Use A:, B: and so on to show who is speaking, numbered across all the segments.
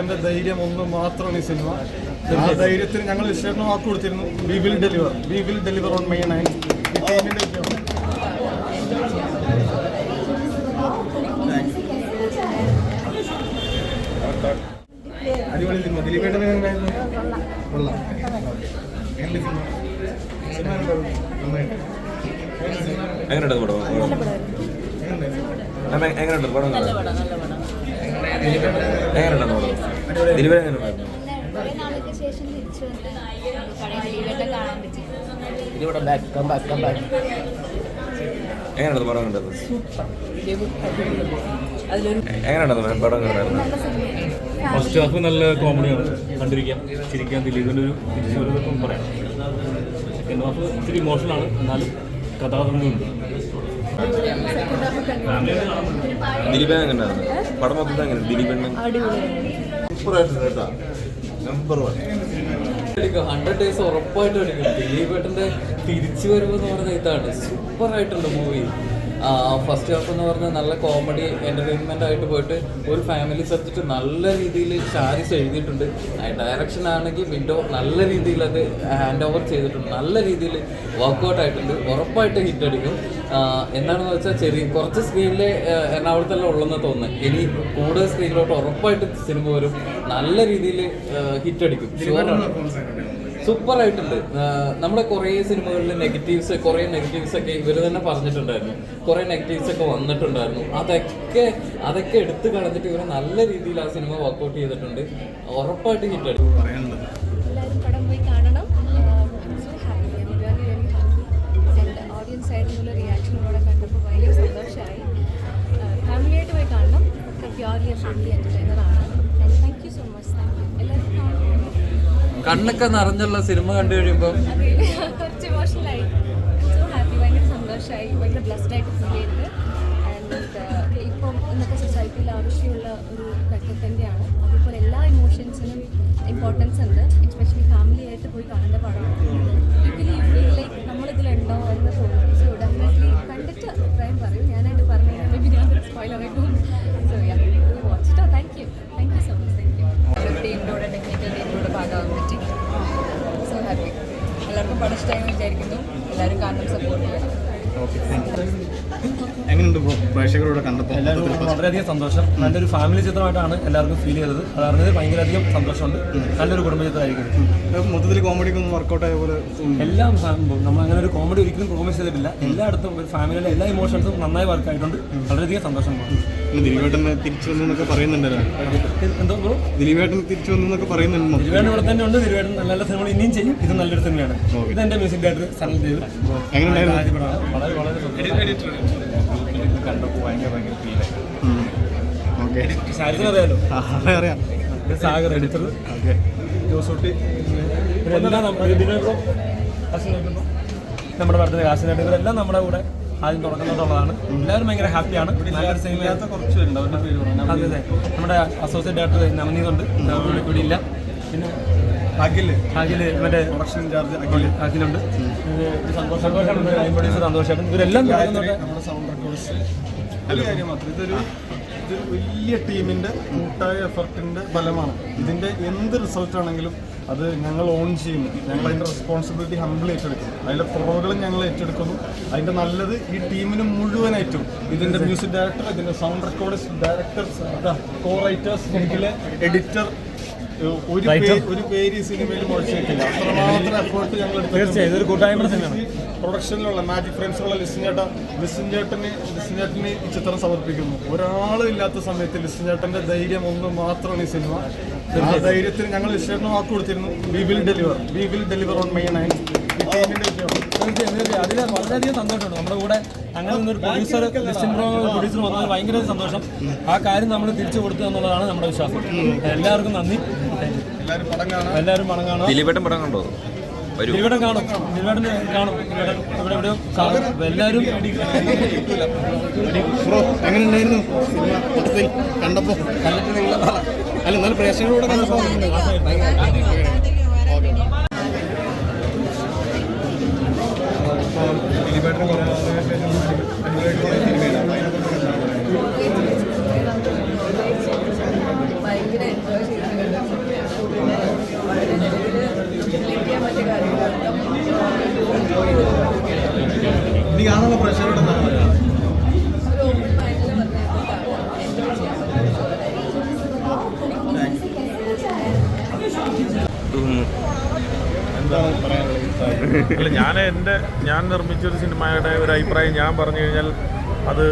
A: എന്റെ ധൈര്യം ഒന്ന് മാത്രമാണ് ഈ സിനിമ. ആ ധൈര്യത്തിന് ഞങ്ങൾ വിശേഷണം വാക്ക് കൊടുത്തിരുന്നു. We will deliver on May 9. അടിപൊളി സിനിമ. ദിലീപേട്ടൻ കൊള്ളാം.
B: എങ്ങനെയുണ്ട് പടം? എങ്ങനെയുണ്ട് പടം? എങ്ങനെയുണ്ടെന്ന് പടം? ദിലീപേട്ടൻ എങ്ങനെയുണ്ടായിരുന്നു? എങ്ങനെയുണ്ട് പടം കണ്ടത്? എങ്ങനെയുണ്ടെന്ന് പടം കണ്ടായിരുന്നു?
C: ഫസ്റ്റ് ഹാഫ് നല്ല കോമഡിയാണ്, കണ്ടിരിക്കാം, ചിരിക്കാൻ. ദിലീപിൻ്റെ ഒരു തിരിച്ചുവരവൊക്കെ പറയാം. സെക്കൻഡ് ഹാഫ് ഇത്തിരി ഇമോഷണലാണ്, എന്നാലും കഥാതന്തുണ്ട്.
B: ദിലീപൻ എങ്ങനെയായിരുന്നു പടം? മൊത്തം എങ്ങനെ ദിലീപൻ?
D: 100 days ഉറപ്പായിട്ടും എടുക്കും. ദിലീപേട്ടൻ്റെ തിരിച്ചു വരവെന്ന് പറഞ്ഞ ഇതാണ്. സൂപ്പറായിട്ടുണ്ട് മൂവി. ഫസ്റ്റ് ഹാഫ് എന്ന് പറഞ്ഞാൽ നല്ല കോമഡി എൻ്റർടൈൻമെൻ്റ് ആയിട്ട് പോയിട്ട് ഒരു ഫാമിലി സബ്ജക്റ്റ് നല്ല രീതിയിൽ ഷാരിസ് എഴുതിയിട്ടുണ്ട്. ഡയറക്ഷൻ ആണെങ്കിൽ വിൻഡോ നല്ല രീതിയിൽ അത് ഹാൻഡ് ഓവർ ചെയ്തിട്ടുണ്ട്. നല്ല രീതിയിൽ വർക്കൗട്ട് ആയിട്ടുണ്ട്. ഉറപ്പായിട്ട് ഹിറ്റ് അടിക്കും. എന്താണെന്ന് വെച്ചാൽ കുറച്ച് സ്ക്രീനിൽ എറണാകുളത്തെല്ലാം ഉള്ളെന്ന് തോന്നുന്നത്. ഇനി കൂടുതൽ സ്ക്രീനിലോട്ട് ഉറപ്പായിട്ട് സിനിമ വരും. നല്ല രീതിയിൽ ഹിറ്റ് അടിക്കും. സൂപ്പറായിട്ടുണ്ട്. നമ്മുടെ കുറേ സിനിമകളിൽ കുറേ നെഗറ്റീവ്സ് ഒക്കെ ഇവർ തന്നെ പറഞ്ഞിട്ടുണ്ടായിരുന്നു. കുറേ നെഗറ്റീവ്സ് ഒക്കെ വന്നിട്ടുണ്ടായിരുന്നു. അതൊക്കെ എടുത്തു കളഞ്ഞിട്ട് ഇവർ നല്ല രീതിയിൽ ആ സിനിമ വർക്കൗട്ട് ചെയ്തിട്ടുണ്ട്. ഉറപ്പായിട്ട് ഹിറ്റ് അടിക്കും.
E: എല്ലാവരും പടം പോയി കാണണം. ഓഡിയൻസ് ആയിട്ടുള്ള റിയാക്ഷനോടെ കണ്ടപ്പോൾ ഭയങ്കര സന്തോഷമായി. ഫാമിലിയായിട്ട് പോയി കാണണം. പ്യോർലി ഫാമിലി എൻ്റർടൈനറാണ്. Thank you so much. എല്ലാവരും കാണണം.
D: കണ്ണൊക്കെ നിറഞ്ഞുള്ള സിനിമ കണ്ടു കഴിയുമ്പോൾ
E: കുറച്ച് ഇമോഷണലായി. So happy. ഭയങ്കര സന്തോഷമായി. ഭയങ്കര ബ്ലെസ്ഡ് ആയിട്ട് ഫീൽ ചെയ്തത്. ആൻഡ് ഇപ്പം ഇന്നത്തെ സൊസൈറ്റിയിൽ ആവശ്യമുള്ള ഒരു ഘട്ടം തന്നെയാണ്. അതേപോലെ എല്ലാ ഇമോഷൻസിനും ഇമ്പോർട്ടൻസ് ഉണ്ട്. എസ്പെഷ്യലി ഫാമിലി ആയിട്ട് പോയി കാണേണ്ട പടമാണ്. യൂഷ്വലി ഫീൽ ലൈക്ക് നമ്മളിതിലുണ്ടോ എന്ന് തോന്നും. സോ ഡെഫിനറ്റ്ലി കണ്ടിട്ട് അഭിപ്രായം പറയും. ഞാനായിട്ട് പറഞ്ഞു കഴിഞ്ഞാൽ മേ ബി ഞാൻ സ്പോയിലറായിട്ടും. സോ വാച്ചിട്ടോ. Thank you so much. ടീമിലൂടെ ടെക്നിക്കൽ ടീമിലൂടെ ഭാഗമാകാൻ പറ്റി. So happy. എല്ലാവർക്കും പടം ഇഷ്ടമായെന്ന് വിചാരിക്കുന്നു. എല്ലാവരും കാണണം, സപ്പോർട്ട് ചെയ്യണം.
A: എങ്ങനെയുണ്ട് പ്രേക്ഷകരോട് കണ്ടപ്പോൾ?
F: എല്ലാവരും വളരെയധികം സന്തോഷം. നല്ലൊരു ഫാമിലി ചിത്രമായിട്ടാണ് എല്ലാവർക്കും ഫീൽ ചെയ്തത്. അതറിഞ്ഞത് ഭയങ്കരധികം സന്തോഷമുണ്ട്. നല്ലൊരു കുടുംബ ചിത്രമായിരിക്കും.
A: മൊത്തത്തിൽ കോമഡിക്ക് ഒന്നും വർക്കൗട്ട് ആയ പോലെ
F: എല്ലാം നമ്മൾ അങ്ങനെ ഒരു കോമഡി ഒരിക്കലും പ്രോമിസ് ചെയ്തിട്ടില്ല. എല്ലായിടത്തും ഒരു ഫാമിലിയിലെ എല്ലാ ഇമോഷൻസും നന്നായി വർക്കായിട്ടുണ്ട്. വളരെയധികം സന്തോഷമാണ്.
A: ദിലീപേട്ടനെ തിരിച്ചു വന്നു എന്നൊക്കെ പറയുന്നുണ്ടല്ലോ.
F: എന്തോ ബ്രോ?
A: ദിലീപേട്ടൻ തിരിച്ചു വന്നു എന്നൊക്കെ പറയുന്നുണ്ട്.
F: ദിലീപേട്ടൻ ഇവിടെ തന്നെ ഉണ്ട്. ദിലീപേട്ടൻ നല്ല നല്ല സിനിമകൾ ഇനിയും ചെയ്യും. ഇത് നല്ലൊരു സിനിമയാണ്. ഇതെന്റെ മ്യൂസിക് ഡയറക്ടർ സനൽ ദേവ്. വളരെ വളരെ കണ്ടപ്പോൾ ഭയങ്കര ഫീലായി. സാരിന് അറിയാലോ.
A: അറിയാം.
F: സാഗർ എഡിറ്റർ, ജോസൂട്ടി, ഇവരെല്ലാം നമ്മുടെ പടത്തിന് കാശിനായിട്ട് ഇവരെല്ലാം നമ്മുടെ കൂടെ ആദ്യം തുടങ്ങുന്നതുള്ളതാണ്. എല്ലാവരും ഭയങ്കര ഹാപ്പിയാണ്. നല്ലൊരു സിനിമയാത്ത കുറച്ച് പേരുണ്ട്. അവരുടെ പേര് പറഞ്ഞു. അതെ അതെ. നമ്മുടെ അസോസിയേറ്റ് ഡയറക്ടർ നവനീതുണ്ട്. ഇവിടെ ഇല്ല. പിന്നെ അഖില് മറ്റേ പ്രൊഡക്ഷൻ ഇൻചാർജ് അഖിലുണ്ട്. സന്തോഷമുണ്ട്. പ്രൊഡ്യൂസർ സന്തോഷമായിട്ട് ഇവരെല്ലാം നമ്മുടെ സൗണ്ട് റെക്കോർഡ്സ്. ഒരു കാര്യം മാത്രം, ഇതൊരു വലിയ ടീമിൻ്റെ കൂട്ടായ എഫർട്ടിൻ്റെ ഫലമാണ്. ഇതിൻ്റെ എന്ത് റിസൾട്ടാണെങ്കിലും അത് ഞങ്ങൾ ഓൺ ചെയ്യുന്നു. ഞങ്ങൾ അതിൻ്റെ റെസ്പോൺസിബിലിറ്റി ഹംബിൾ ഏറ്റെടുക്കുന്നു. അതിൻ്റെ കുറവുകളും ഞങ്ങൾ ഏറ്റെടുക്കുന്നു. അതിൻ്റെ നല്ലത് ഈ ടീമിന് മുഴുവനായിട്ടും, ഇതിൻ്റെ മ്യൂസിക് ഡയറക്ടർ, ഇതിൻ്റെ സൗണ്ട് റെക്കോർഡേഴ്സ്, ഡയറക്ടേഴ്സ്, കോ റൈറ്റേഴ്സ്, ഇതിലെ എഡിറ്റർ, ഒരു പേര് സിനിമയിൽ മുഴച്ചേക്കില്ല. അത്രമാത്രം എഫേർട്ട് ഞങ്ങൾ തീർച്ചയായും ഇതൊരു കൂട്ടായ്മ സിനിമയാണ്. പ്രൊഡക്ഷനിലുള്ള മാജിക് ഫ്രണ്ട്സിലുള്ള ലിസൺ ചേട്ടന് ഈ ചിത്രം സമർപ്പിക്കുന്നു. ഒരാളും ഇല്ലാത്ത സമയത്ത് ലിസൺ ചേട്ടൻ്റെ ധൈര്യം ഒന്ന് മാത്രമാണ് ഈ സിനിമ. ആ ധൈര്യത്തിന് ഞങ്ങൾ വിശേഷണം വാക്ക് കൊടുത്തിരുന്നു. We will deliver on May 9. അതിൽ വളരെയധികം സന്തോഷമുണ്ട്. നമ്മുടെ കൂടെ അങ്ങനെ നിന്നൊരു പ്രൊഡ്യൂസർ പ്രൊഡ്യൂസർ വന്നത് ഭയങ്കര സന്തോഷം. ആ കാര്യം നമ്മൾ തിരിച്ചു കൊടുത്തു എന്നുള്ളതാണ് നമ്മുടെ വിശ്വാസം. എല്ലാവർക്കും നന്ദി. എല്ലാവരും പടം കാണാം.
B: ദിലീപേട്ടൻ പടം കണ്ടോ?
F: ദിലീപേട്ടൻ കാണും. ദിലീപേട്ടന് കാണും. ഇവിടെ എവിടെയോ എല്ലാവരും.
A: എങ്ങനെയുണ്ടായിരുന്നു കണ്ടപ്പോൾ? അല്ല, നല്ല പ്രേക്ഷകരോടെ കണ്ടപ്പോൾ
E: ഭയങ്കര എൻജോയ് ചെയ്തു.
A: കാണുന്ന പ്രഷറോട് എന്താണ് പറയുക?
E: ഒരു ഓപ്പൺ മൈൻഡിൽ വന്നിട്ട് കാണാം. എന്തും
A: എന്താണ് പറയാനുള്ളത്?
G: അല്ല, ഞാൻ നിർമ്മിച്ചൊരു സിനിമയുടെ ഒരു അഭിപ്രായം ഞാൻ പറഞ്ഞു കഴിഞ്ഞാൽ അത്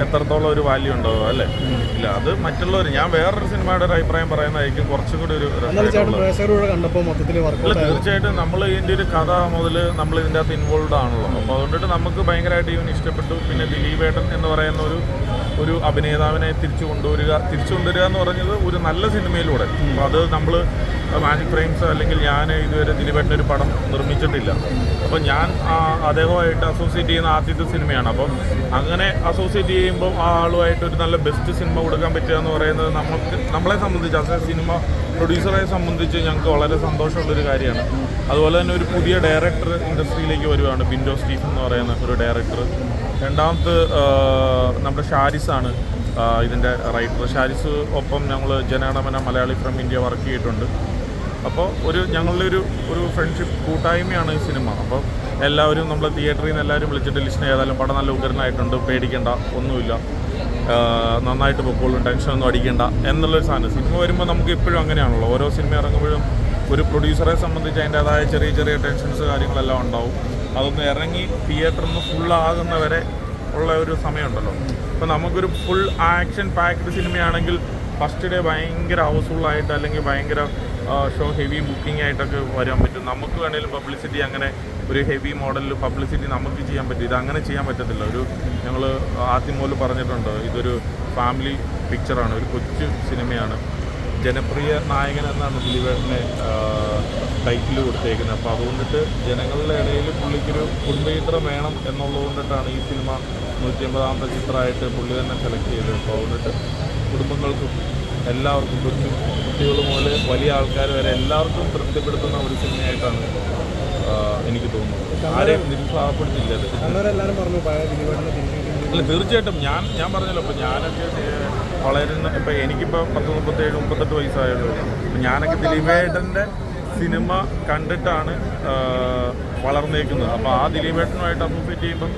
G: എത്രത്തോളം ഒരു വാല്യൂ ഉണ്ടാവും അല്ലേ? ഇല്ല, അത് മറ്റുള്ളവർ ഞാൻ വേറൊരു സിനിമയുടെ ഒരു അഭിപ്രായം പറയുന്നതായിരിക്കും കുറച്ചും കൂടി ഒരു
A: കണ്ടപ്പോൾ മൊത്തത്തിൽ
G: അല്ല, തീർച്ചയായിട്ടും നമ്മൾ ഇതിൻ്റെ ഒരു കഥ മുതൽ നമ്മൾ ഇതിൻ്റെ അകത്ത് ഇൻവോൾവ് ആണല്ലോ. അപ്പോൾ അതുകൊണ്ടിട്ട് നമുക്ക് ഭയങ്കരമായിട്ട് ഇവൻ ഇഷ്ടപ്പെട്ടു. പിന്നെ ദിലീപേട്ടൻ എന്ന് പറയുന്ന ഒരു അഭിനേതാവിനെ തിരിച്ചു കൊണ്ടുവരിക എന്ന് പറഞ്ഞത് ഒരു നല്ല സിനിമയിലൂടെ. അപ്പോൾ അത് നമ്മൾ മാജിക് ഫ്രെയിംസ് അല്ലെങ്കിൽ ഞാൻ ഇതുവരെ ദിലീപേട്ടൻ്റെ ഒരു പടം നിർമ്മിച്ചിട്ടില്ല. അപ്പോൾ ഞാൻ അദ്ദേഹമായിട്ട് അസോസിയേറ്റ് ചെയ്യുന്ന ആദ്യത്തെ സിനിമയാണ്. അപ്പം അങ്ങനെ അസോസിയേറ്റ് ചെയ്യുമ്പോൾ ആ ആളുമായിട്ട് ഒരു നല്ല ബെസ്റ്റ് സിനിമ കൊടുക്കാൻ പറ്റുക എന്ന് പറയുന്നത് നമ്മളെ സംബന്ധിച്ച് അത് സിനിമ പ്രൊഡ്യൂസറെ സംബന്ധിച്ച് ഞങ്ങൾക്ക് വളരെ സന്തോഷമുള്ളൊരു കാര്യമാണ്. അതുപോലെ തന്നെ ഒരു പുതിയ ഡയറക്ടർ ഇൻഡസ്ട്രിയിലേക്ക് വരുവാണ്, ബിൻഡോ സ്റ്റീഫൻ എന്ന് പറയുന്ന ഒരു ഡയറക്ടർ. രണ്ടാമത് നമ്മുടെ ഷാരിസാണ് ഇതിൻ്റെ റൈറ്റർ. ഷാരിസ് ഒപ്പം ഞങ്ങൾ Jana Gana Mana Malayali from India work ചെയ്തിട്ടുണ്ട്. അപ്പോൾ ഞങ്ങളുടെ ഒരു ഫ്രണ്ട്ഷിപ്പ് കൂട്ടായ്മയാണ് ഈ സിനിമ. അപ്പോൾ എല്ലാവരും നമ്മൾ തിയേറ്ററിൽ നിന്ന് എല്ലാവരും വിളിച്ചിട്ട് ലിസ്റ്റ് ചെയ്താലും പടം നല്ല ഉഗ്രനായിട്ടുണ്ട്, പേടിക്കേണ്ട ഒന്നുമില്ല, നന്നായിട്ട് പൊക്കോളും, ടെൻഷനൊന്നും അടിക്കേണ്ട എന്നുള്ളൊരു സാധനം. സിനിമ വരുമ്പോൾ നമുക്ക് എപ്പോഴും അങ്ങനെയാണല്ലോ, ഓരോ സിനിമ ഇറങ്ങുമ്പോഴും ഒരു പ്രൊഡ്യൂസറെ സംബന്ധിച്ച് അതിൻ്റേതായ ചെറിയ ചെറിയ ടെൻഷൻസ് കാര്യങ്ങളെല്ലാം ഉണ്ടാവും. അതൊന്ന് ഇറങ്ങി തിയേറ്ററിൽ നിന്ന് ഫുള്ളാകുന്നവരെ ഉള്ള ഒരു സമയമുണ്ടല്ലോ. ഇപ്പോൾ നമുക്കൊരു ഫുൾ ആക്ഷൻ പാക്ഡ് സിനിമയാണെങ്കിൽ ഫസ്റ്റ് ഡേ ഭയങ്കര ഹൗസ്ഫുള്ളായിട്ട് അല്ലെങ്കിൽ ഭയങ്കര ഷോ ഹെവി ബുക്കിംഗ് ആയിട്ടൊക്കെ വരാൻ പറ്റും. നമുക്ക് വേണമെങ്കിലും പബ്ലിസിറ്റി അങ്ങനെ ഒരു ഹെവി മോഡലിൽ പബ്ലിസിറ്റി നമുക്ക് ചെയ്യാൻ പറ്റും. ഇതങ്ങനെ ചെയ്യാൻ പറ്റത്തില്ല. ഞങ്ങൾ ആദ്യം മുതൽ പറഞ്ഞിട്ടുണ്ട്, ഇതൊരു ഫാമിലി പിക്ചറാണ്, ഒരു കൊച്ചു സിനിമയാണ്. ജനപ്രിയ നായകൻ എന്നാണ് ദിലീപേട്ടനെ ടൈറ്റിൽ കൊടുത്തേക്കുന്നത്. അപ്പോൾ അതുകൊണ്ടിട്ട് ജനങ്ങളുടെ ഇടയിൽ പുള്ളിക്കൊരു കുടുംബചിത്രം വേണം എന്നുള്ളത് കൊണ്ടിട്ടാണ് ഈ സിനിമ 150ാമത്തെ ചിത്രമായിട്ട് പുള്ളി തന്നെ സെലക്ട് ചെയ്തത്. അപ്പോൾ അതുകൊണ്ടിട്ട് കുടുംബങ്ങൾക്കും എല്ലാവർക്കും, കുട്ടികൾ മുതൽ വലിയ ആൾക്കാർ വരെ എല്ലാവർക്കും തൃപ്തിപ്പെടുത്തുന്ന ഒരു സിനിമയായിട്ടാണ് എനിക്ക് തോന്നുന്നത്. ആരെയും നിരുത്സാഹപ്പെടുത്തില്ല. അല്ല, തീർച്ചയായിട്ടും ഞാൻ പറഞ്ഞല്ലോ, ഇപ്പോൾ ഞാനൊക്കെ വളരുന്ന ഇപ്പോൾ എനിക്കിപ്പോൾ 37-38 വയസ്സായുള്ളൂ. ഞാനൊക്കെ ദിലീപേട്ടൻ്റെ സിനിമ കണ്ടിട്ടാണ് വളർന്നേക്കുന്നത്. അപ്പോൾ ആ ദിലീപേട്ടനുമായിട്ട് അസോസിയേറ്റ് ചെയ്യുമ്പം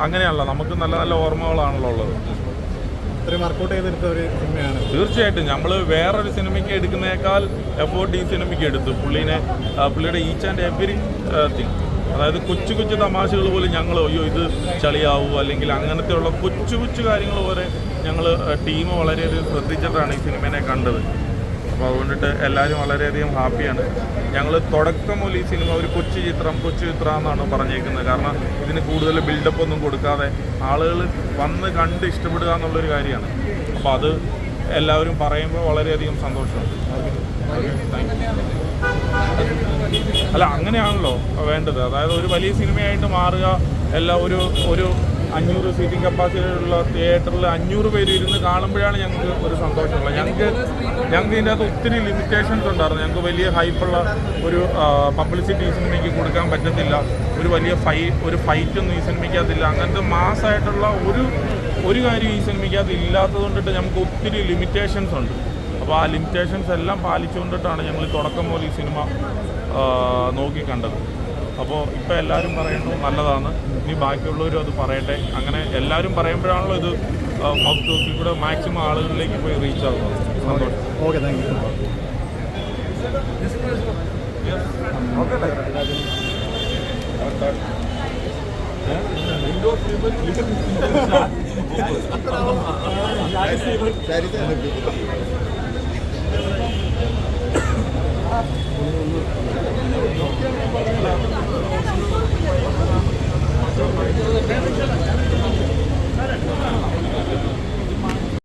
G: അങ്ങനെയല്ല, നമുക്ക് നല്ല നല്ല ഓർമ്മകളാണല്ലോ ഉള്ളത്.
A: വർക്കൗട്ട് ചെയ്തെടുത്ത ഒരു സിനിമയാണ്.
G: തീർച്ചയായിട്ടും നമ്മൾ വേറൊരു സിനിമയ്ക്ക് എടുക്കുന്നേക്കാൾ എഫേർട്ട് ഈ സിനിമയ്ക്ക് എടുത്തു. പുള്ളിയുടെ ഈച്ച് ആൻഡ് എവറി തിങ്, അതായത് കൊച്ചു കൊച്ചു തമാശകൾ പോലും ഞങ്ങൾ അയ്യോ ഇത് ചളിയാവൂ അല്ലെങ്കിൽ അങ്ങനത്തെയുള്ള കൊച്ചു കൊച്ചു കാര്യങ്ങൾ വരെ ഞങ്ങൾ ടീം വളരെയധികം ശ്രദ്ധിച്ചിട്ടാണ് ഈ സിനിമയെ കണ്ടത്. അപ്പോൾ അതുകൊണ്ടിട്ട് എല്ലാവരും വളരെയധികം ഹാപ്പിയാണ്. ഞങ്ങൾ തുടക്കം മുതൽ ഈ സിനിമ ഒരു കൊച്ചു ചിത്രം എന്നാണ് പറഞ്ഞേക്കുന്നത്. കാരണം ഇതിന് കൂടുതൽ ബിൽഡപ്പ് ഒന്നും കൊടുക്കാതെ ആളുകൾ വന്ന് കണ്ട് ഇഷ്ടപ്പെടുക എന്നുള്ളൊരു കാര്യമാണ്. അപ്പോൾ അത് എല്ലാവരും പറയുമ്പോൾ വളരെയധികം സന്തോഷമുണ്ട്. അല്ല, അങ്ങനെയാണല്ലോ വേണ്ടത്. അതായത് ഒരു വലിയ സിനിമയായിട്ട് മാറുക, എല്ലാം ഒരു 500 സീറ്റിംഗ് കപ്പാസിറ്റിയുള്ള തിയേറ്ററിൽ 500 പേര് ഇരുന്ന് കാണുമ്പോഴാണ് ഞങ്ങൾക്ക് ഒരു സന്തോഷമുള്ളത്. ഞങ്ങൾക്ക് ഇതിൻ്റെ അകത്ത് ഒത്തിരി ലിമിറ്റേഷൻസ് ഉണ്ടായിരുന്നു. ഞങ്ങൾക്ക് വലിയ ഹൈപ്പുള്ള ഒരു പബ്ലിസിറ്റി ഈ സിനിമയ്ക്ക് കൊടുക്കാൻ പറ്റത്തില്ല. ഒരു വലിയ ഫൈറ്റൊന്നും ഈ സിനിമയ്ക്കകത്തില്ല. അങ്ങനത്തെ മാസ്സായിട്ടുള്ള ഒരു കാര്യം ഈ സിനിമയ്ക്കകത്ത് ഇല്ലാത്തത് കൊണ്ടിട്ട് നമുക്ക് ഒത്തിരി ലിമിറ്റേഷൻസ് ഉണ്ട്. അപ്പോൾ ആ ലിമിറ്റേഷൻസ് എല്ലാം പാലിച്ചുകൊണ്ടിട്ടാണ് ഞങ്ങൾ തുടക്കം മുതൽ ഈ സിനിമ നോക്കിക്കണ്ടത്. അപ്പോൾ ഇപ്പോൾ എല്ലാവരും പറയുന്നു നല്ലതാണ്, ഇനി ബാക്കിയുള്ളവരും അത് പറയട്ടെ. അങ്ങനെ എല്ലാവരും പറയുമ്പോഴാണല്ലോ ഇത് മൗത്ത് ടോക്കിൽ കൂടെ മാക്സിമം ആളുകളിലേക്ക് പോയി റീച്ച് ആകുന്നത്. സന്തോഷം.
A: Okay, thank you.